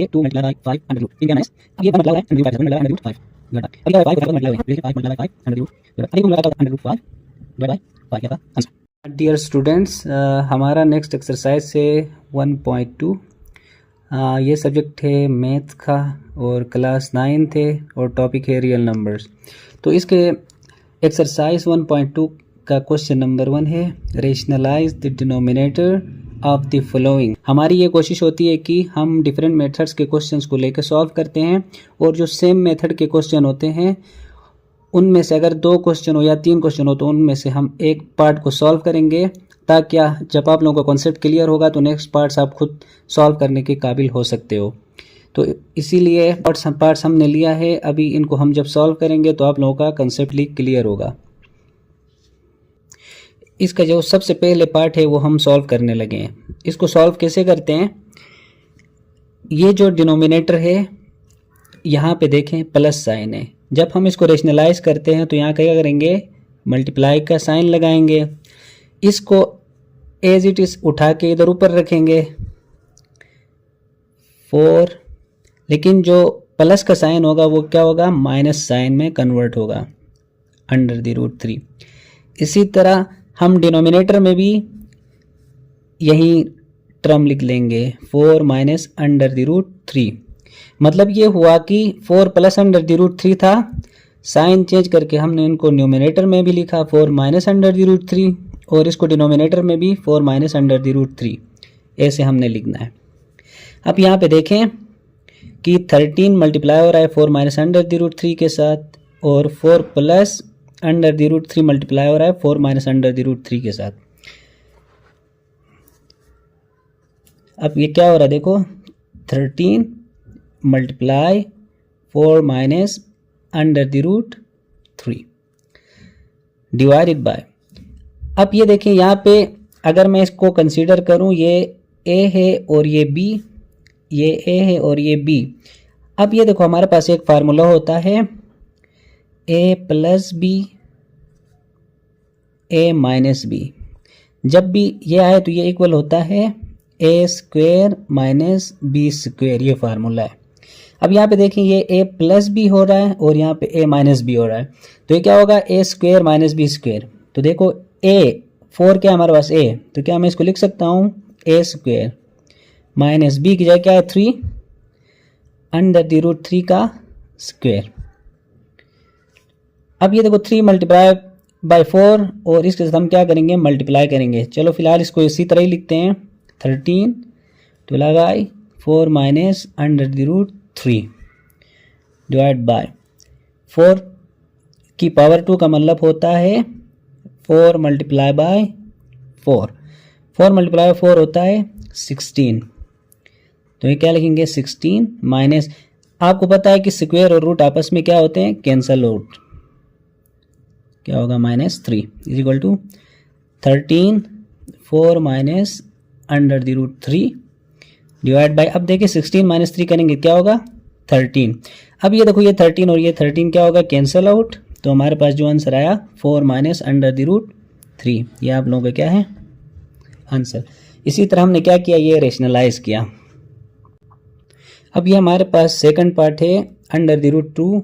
2 multiply by 5 under root, ठीक है nice. अब ये 1 multiply by under root 5 under root 5 अब ये 5 को 5 मल्टीप्लाई करें, 5 मल्टीप्लाई बाय 5 अंडर रूट, अब ये multiply under root 5 divide by 5 क्या था आंसर। डियर स्टूडेंट्स, हमारा नेक्स्ट एक्सरसाइज है 1.2। ये सब्जेक्ट है मैथ का और क्लास 9 थे और टॉपिक है रियल नंबर्स। तो इसके एक्सरसाइज 1.2 का क्वेश्चन नंबर 1 है rationalise the denominator of the following. हमारी ये कोशिश होती है कि हम डिफरेंट मेथड्स के क्वेश्चंस को लेकर सॉल्व करते हैं और जो सेम मेथड के क्वेश्चन होते हैं उनमें से अगर 2 क्वेश्चन हो या 3 क्वेश्चन हो तो उनमें से हम एक पार्ट को सॉल्व करेंगे, ताकि जब आप लोगों का कॉन्सेप्ट क्लियर होगा तो नेक्स्ट पार्ट्स आप खुद सॉल्व करने के काबिल हो सकते हो। तो इसीलिए पार्ट्स हमने लिया है, अभी इनको हम जब सॉल्व करेंगे तो आप लोगों का कंसेप्टली क्लियर होगा। इसका जो सबसे पहले पार्ट है वो हम सॉल्व करने लगे हैं। इसको सॉल्व कैसे करते हैं, ये जो डिनोमिनेटर है यहाँ पे देखें प्लस साइन है, जब हम इसको रेशनलाइज करते हैं तो यहाँ क्या करेंगे, मल्टीप्लाई का साइन लगाएंगे, इसको एज इट इज उठा के इधर ऊपर रखेंगे 4, लेकिन जो प्लस का साइन होगा वो क्या होगा, माइनस साइन में कन्वर्ट होगा अंडर द रूट 3। इसी तरह हम डिनोमिनेटर में भी यही टर्म लिख लेंगे 4 माइनस अंडर द रूट 3। मतलब ये हुआ कि 4 प्लस अंडर द रूट 3 था, साइन चेंज करके हमने इनको न्यूमिनेटर में भी लिखा 4 माइनस अंडर द रूट 3 और इसको डिनोमिनेटर में भी 4 माइनस अंडर द रूट 3, ऐसे हमने लिखना है। अब यहाँ पे देखें कि 13 मल्टीप्लाई हो रहा है 4 माइनस अंडर द रूट 3 के साथ और 4 plus under the root 3 multiply हो रहा है 4 माइनस अंडर द रूट 3 के साथ। अब ये क्या हो रहा है देखो, 13 multiply 4 minus under the root 3 divided by. अब ये देखिए यहाँ पे अगर मैं इसको कंसीडर करूँ, ये a है और ये b, ये a है और ये b। अब ये देखो हमारे पास एक फार्मूला होता है a plus B a minus B. जब भी ये आए तो ये इक्वल होता है a square minus B square, ये फार्मूला है। अब यहाँ पे देखिए ये a प्लस बी हो रहा है और यहाँ पे a माइनस बी हो रहा है, तो ये क्या होगा a square minus B square. तो देखो a 4 क्या हमारे पास a, तो क्या मैं इसको लिख सकता हूँ a स्क्वेयर माइनस बी की जगह क्या है 3 अंडर द रूट 3 का स्क्वेयर। अब ये देखो 3 मल्टीप्लाई बाय 4 और इसके साथ हम क्या करेंगे, मल्टीप्लाई करेंगे। चलो फिलहाल इसको इसी तरह ही लिखते हैं 13 divide by 4 minus under the root 3 divide by 4 की पावर 2 का मतलब होता है 4 मल्टीप्लाई बाय 4, 4 मल्टीप्लाई बाय 4 होता है 16। तो ये क्या लिखेंगे 16 माइनस, आपको पता है कि स्क्वायर और रूट आपस में क्या होते हैं, कैंसल आउट, क्या होगा minus 3 is equal to 13 4 minus under the root 3 divide by. अब देखिए 16 माइनस 3 करेंगे क्या होगा 13। अब ये देखो ये 13 और ये 13 क्या होगा, कैंसल आउट, तो हमारे पास जो आंसर आया 4 माइनस अंडर द रूट 3, ये आप लोगों का क्या है आंसर। इसी तरह हमने क्या किया, ये रेशनलाइज किया। अब ये हमारे पास सेकंड पार्ट है under the root 2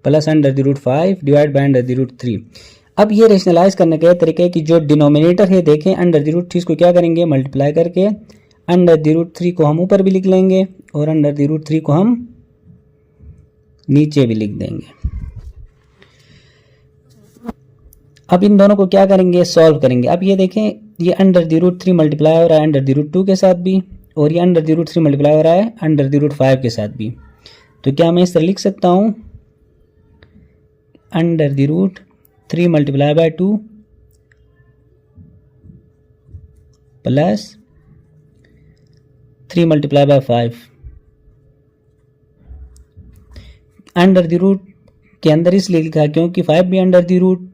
plus under the root 5 divide by under the root 3। अब ये रेशनलाइज करने का तरीका है कि जो डिनोमिनेटर है देखें अंडर द रूट 3 को क्या करेंगे, मल्टीप्लाई करके अंडर द रूट 3 को हम ऊपर भी लिख लेंगे और अंडर द रूट 3 को हम नीचे भी लिख देंगे। अब इन दोनों को क्या करेंगे, सॉल्व करेंगे। अब ये देखें ये अंडर द रूट 3 मल्टीप्लाई हो रहा है अंडर द रूट 2 के साथ भी और ये अंडर द रूट 3 मल्टीप्लाई हो रहा है अंडर द रूट 5 के साथ भी। तो क्या मैं इस तरह लिख सकता हूँ under the root 3 multiply by 2 plus 3 multiply by 5। Under the root के अंदर इसलिए लिखा क्योंकि 5 भी अंडर द रूट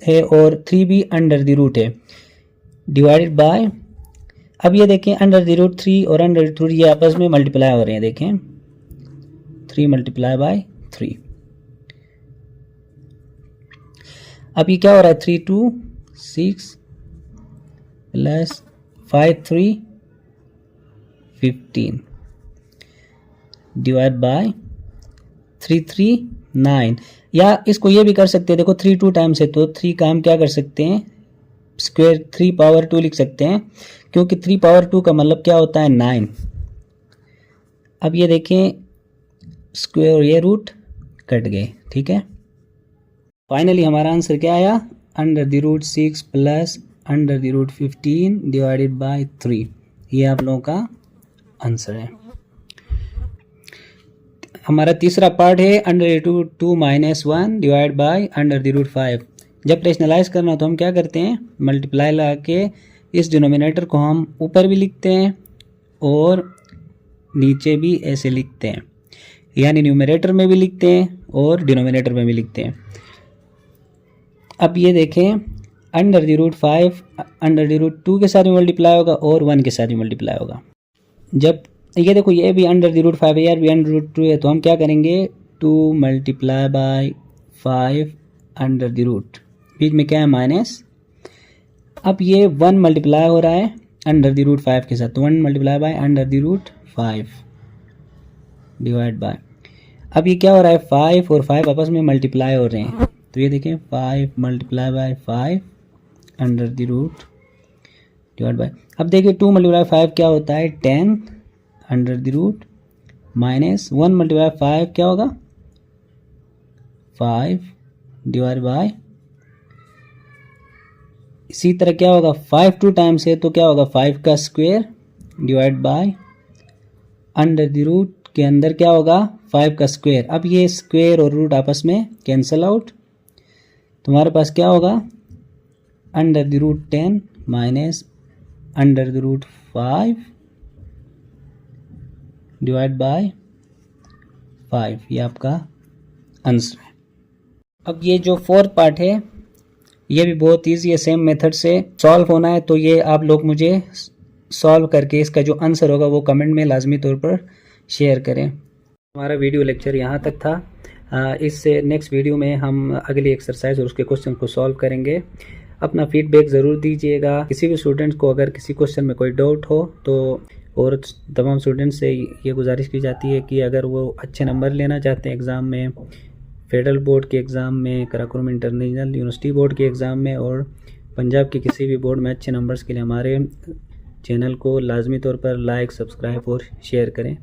है और 3 भी अंडर द रूट है डिवाइडेड बाय। अब ये देखें अंडर द रूट 3 और अंडर द रूट ये आपस में मल्टीप्लाई हो रहे हैं, देखें 3 मल्टीप्लाई बाय 3। अब ये क्या हो रहा है 3 2 6 प्लस 5 3 15। डिवाइड बाय 339, या इसको ये भी कर सकते हैं, देखो 3 2 टाइम्स है तो 3 का हम क्या कर सकते हैं, स्क्वायर 3 पावर 2 लिख सकते हैं, क्योंकि 3 पावर 2 का मतलब क्या होता है 9। अब ये देखें स्क्वायर और ये रूट कट गए, ठीक है। फाइनली हमारा आंसर क्या आया, under the root 6 plus under the root 15 divided by 3। ये आप लोगों का आंसर है। हमारा तीसरा पार्ट है under the root 2 minus 1 divide by under the root 5। जब रेशनलाइज करना तो हम क्या करते हैं, मल्टीप्लाई लगा के इस डिनोमिनेटर को हम ऊपर भी लिखते हैं और नीचे भी ऐसे लिखते हैं, यानी न्यूमरेटर में भी लिखते हैं और डिनोमिनेटर में भी लिखते हैं। अब ये देखें under the root 5 under the root 2 के साथ भी मल्टीप्लाई होगा और 1 के साथ भी मल्टीप्लाई होगा। जब ये देखो ये भी अंडर द रूट 5 है, यार भी अंडर रूट 2 है, तो हम क्या करेंगे 2 multiply by 5 under the root, बीच में क्या है माइनस। अब ये 1 मल्टीप्लाई हो रहा है अंडर द रूट 5 के साथ, तो 1 multiply by under the root 5 divide by, अब ये क्या हो रहा है 5 और 5 आपस में मल्टीप्लाई हो रहे हैं, तो ये देखें 5 multiply by 5 under the root divide by, अब देखिए 2 मल्टीप्लाई 5 क्या होता है 10 under the root minus 1 multiply 5 क्या होगा 5 डिवाइड बाय, इसी तरह क्या होगा 5 2 टाइम्स है तो क्या होगा 5 का square divide by under the root के अंदर क्या होगा 5 का स्क्वायर। अब ये स्क्वायर और रूट आपस में कैंसिल आउट, तुम्हारे पास क्या होगा under the root 10 minus under the root 5 divide by 5, ये आपका आंसर है। अब ये जो फोर्थ पार्ट है ये भी बहुत ईजी है, सेम मेथड से सॉल्व होना है, तो ये आप लोग मुझे सॉल्व करके इसका जो आंसर होगा वो कमेंट में लाजमी तौर पर शेयर करें। हमारा वीडियो लेक्चर यहाँ तक था। इससे नेक्स्ट वीडियो में हम अगली एक्सरसाइज और उसके क्वेश्चन को सॉल्व करेंगे। अपना फीडबैक ज़रूर दीजिएगा। किसी भी स्टूडेंट को अगर किसी क्वेश्चन में कोई डाउट हो तो, और तमाम स्टूडेंट से ये गुजारिश की जाती है कि अगर वो अच्छे नंबर लेना चाहते हैं एग्ज़ाम में, फेडरल बोर्ड के एग्ज़ाम में, कराकोरम इंटरनेशनल यूनिवर्सिटी बोर्ड के एग्ज़ाम में और पंजाब के किसी भी बोर्ड में अच्छे नंबर्स के लिए हमारे चैनल को लाजमी तौर पर लाइक, सब्सक्राइब और शेयर करें।